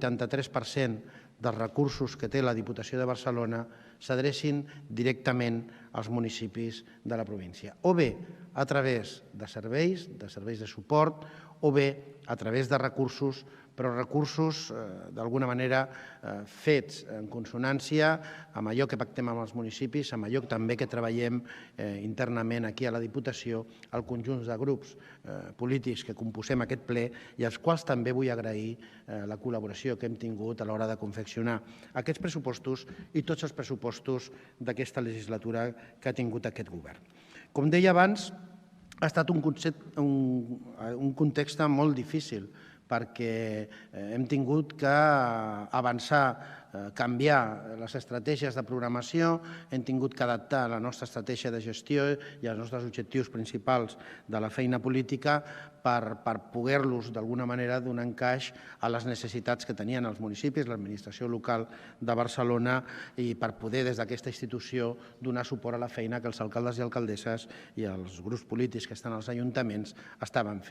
83% dels recursos que té la Diputació de Barcelona s'adrecin directament als municipis de la província, o bé a través de serveis de suport, o bé a través de recursos, però recursos d'alguna manera fets en consonància amb allò que pactem amb els municipis, amb allò també que treballem internament aquí a la Diputació, el conjunt de grups polítics que composem aquest ple i als quals també vull agrair la col·laboració que hem tingut a l'hora de confeccionar aquests pressupostos i tots els pressupostos d'aquesta legislatura que ha tingut aquest govern. Com deia abans, ha estat un context molt difícil perquè hem tingut que avançar, canviar les estratègies de programació, hem tingut que adaptar la nostra estratègia de gestió i els nostres objectius principals de la feina política per poder-los d'alguna manera donar encaix a les necessitats que tenien els municipis, l'administració local de Barcelona i per poder des d'aquesta institució donar suport a la feina que els alcaldes i alcaldesses i els grups polítics que estan als ajuntaments estaven fent.